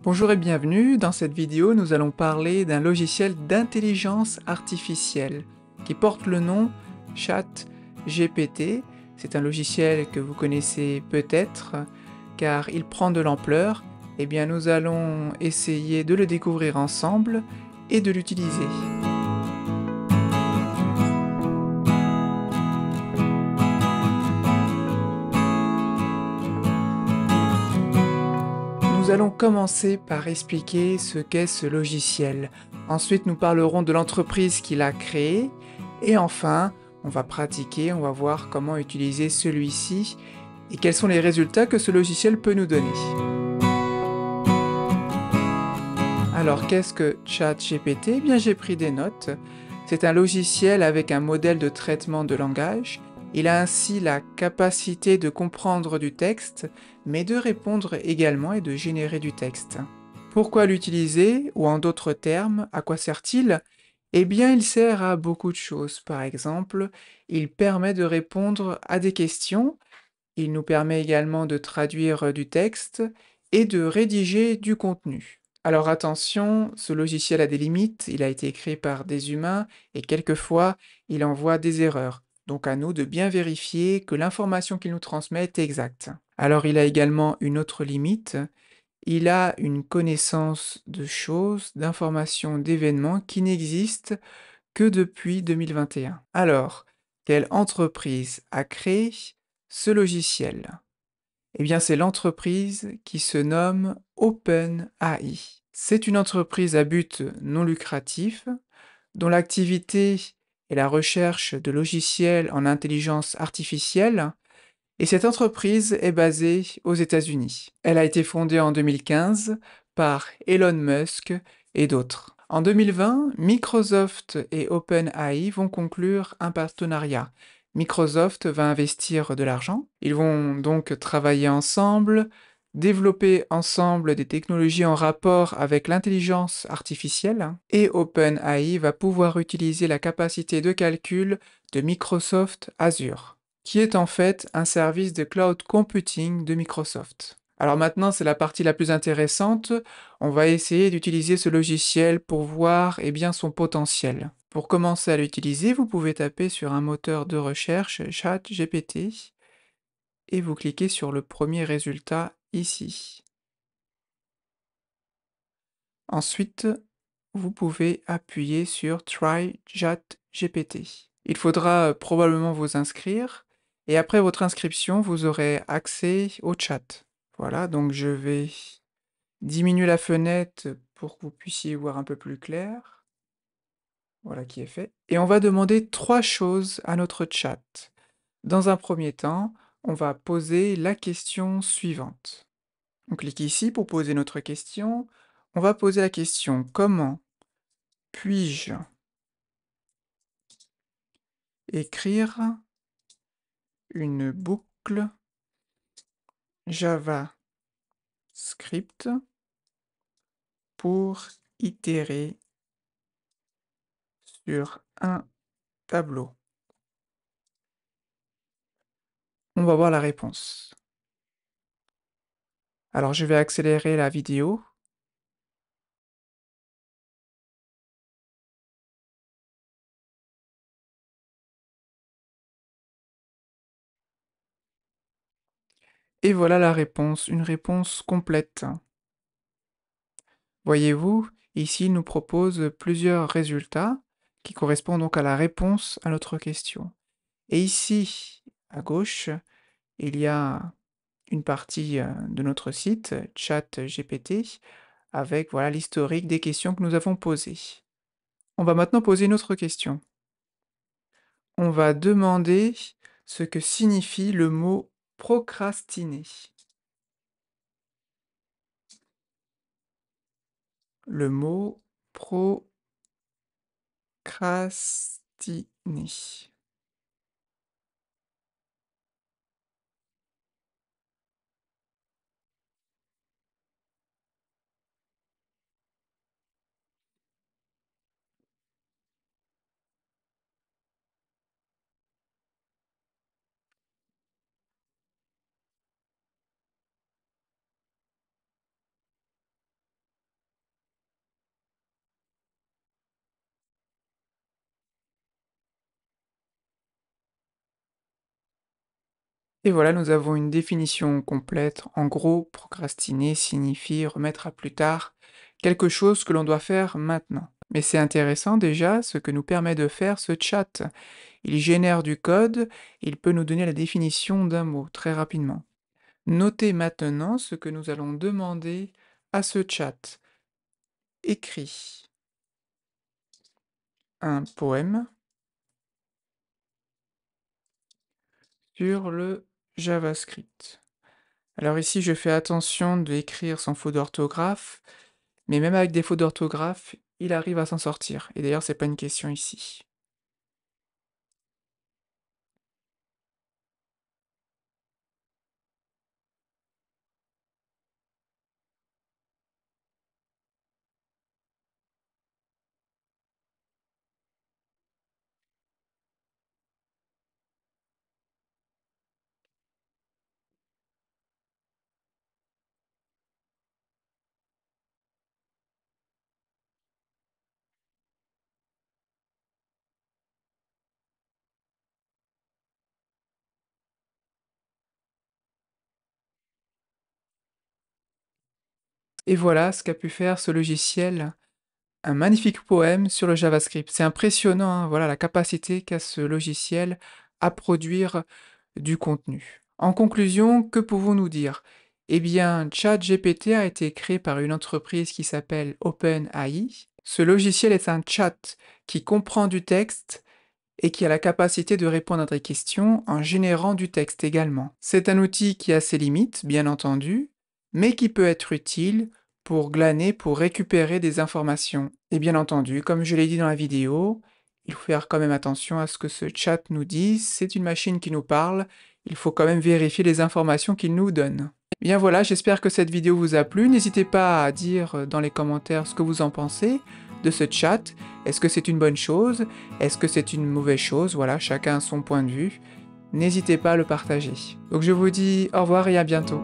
Bonjour et bienvenue, dans cette vidéo nous allons parler d'un logiciel d'intelligence artificielle qui porte le nom ChatGPT. C'est un logiciel que vous connaissez peut-être car il prend de l'ampleur. Eh bien nous allons essayer de le découvrir ensemble et de l'utiliser. Nous allons commencer par expliquer ce qu'est ce logiciel. Ensuite, nous parlerons de l'entreprise qui l'a créé. Et enfin, on va pratiquer, on va voir comment utiliser celui-ci et quels sont les résultats que ce logiciel peut nous donner. Alors, qu'est-ce que ChatGPT? Eh bien, j'ai pris des notes. C'est un logiciel avec un modèle de traitement de langage. Il a ainsi la capacité de comprendre du texte, mais de répondre également et de générer du texte. Pourquoi l'utiliser? Ou en d'autres termes, à quoi sert-il? Eh bien, il sert à beaucoup de choses. Par exemple, il permet de répondre à des questions, il nous permet également de traduire du texte et de rédiger du contenu. Alors attention, ce logiciel a des limites, il a été créé par des humains et quelquefois il envoie des erreurs. Donc à nous de bien vérifier que l'information qu'il nous transmet est exacte. Alors il a également une autre limite, il a une connaissance de choses, d'informations, d'événements qui n'existent que depuis 2021. Alors, quelle entreprise a créé ce logiciel? Eh bien, c'est l'entreprise qui se nomme OpenAI. C'est une entreprise à but non lucratif dont l'activité est la recherche de logiciels en intelligence artificielle, et cette entreprise est basée aux États-Unis. Elle a été fondée en 2015 par Elon Musk et d'autres. En 2020, Microsoft et OpenAI vont conclure un partenariat. Microsoft va investir de l'argent, ils vont donc travailler ensemble, développer ensemble des technologies en rapport avec l'intelligence artificielle, et OpenAI va pouvoir utiliser la capacité de calcul de Microsoft Azure, qui est en fait un service de cloud computing de Microsoft. Alors maintenant, c'est la partie la plus intéressante. On va essayer d'utiliser ce logiciel pour voir bien, son potentiel. Pour commencer à l'utiliser, vous pouvez taper sur un moteur de recherche ChatGPT et vous cliquez sur le premier résultat ici. Ensuite, vous pouvez appuyer sur Try ChatGPT. Il faudra probablement vous inscrire, et après votre inscription, vous aurez accès au chat. Voilà, donc je vais diminuer la fenêtre pour que vous puissiez voir un peu plus clair. Voilà qui est fait. Et on va demander 3 choses à notre chat. Dans un premier temps, on va poser la question suivante. On clique ici pour poser notre question. On va poser la question: comment puis-je écrire une boucle JavaScript pour itérer sur un tableau? On va voir la réponse. Alors je vais accélérer la vidéo. Et voilà la réponse, une réponse complète. Voyez-vous, ici il nous propose plusieurs résultats qui correspondent donc à la réponse à notre question. Et ici, à gauche, il y a une partie de notre site, ChatGPT, avec voilà l'historique des questions que nous avons posées. On va maintenant poser une autre question. On va demander ce que signifie le mot procrastiner. Le mot procrastiner. Et voilà, nous avons une définition complète. En gros, procrastiner signifie remettre à plus tard quelque chose que l'on doit faire maintenant. Mais c'est intéressant déjà ce que nous permet de faire ce chat. Il génère du code, il peut nous donner la définition d'un mot très rapidement. Notez maintenant ce que nous allons demander à ce chat. Écris un poème sur le JavaScript. Alors ici, je fais attention d'écrire sans faute d'orthographe, mais même avec des fautes d'orthographe, il arrive à s'en sortir. Et d'ailleurs, c'est pas une question ici. Et voilà ce qu'a pu faire ce logiciel. Un magnifique poème sur le JavaScript. C'est impressionnant, hein, voilà la capacité qu'a ce logiciel à produire du contenu. En conclusion, que pouvons-nous dire? Eh bien, ChatGPT a été créé par une entreprise qui s'appelle OpenAI. Ce logiciel est un chat qui comprend du texte et qui a la capacité de répondre à des questions en générant du texte également. C'est un outil qui a ses limites, bien entendu, mais qui peut être utile pour glaner, pour récupérer des informations. Et bien entendu, comme je l'ai dit dans la vidéo, il faut faire quand même attention à ce que ce chat nous dise, c'est une machine qui nous parle, il faut quand même vérifier les informations qu'il nous donne. Bien voilà, j'espère que cette vidéo vous a plu, n'hésitez pas à dire dans les commentaires ce que vous en pensez de ce chat. Est-ce que c'est une bonne chose? Est-ce que c'est une mauvaise chose? Voilà, chacun a son point de vue. N'hésitez pas à le partager. Donc je vous dis au revoir et à bientôt.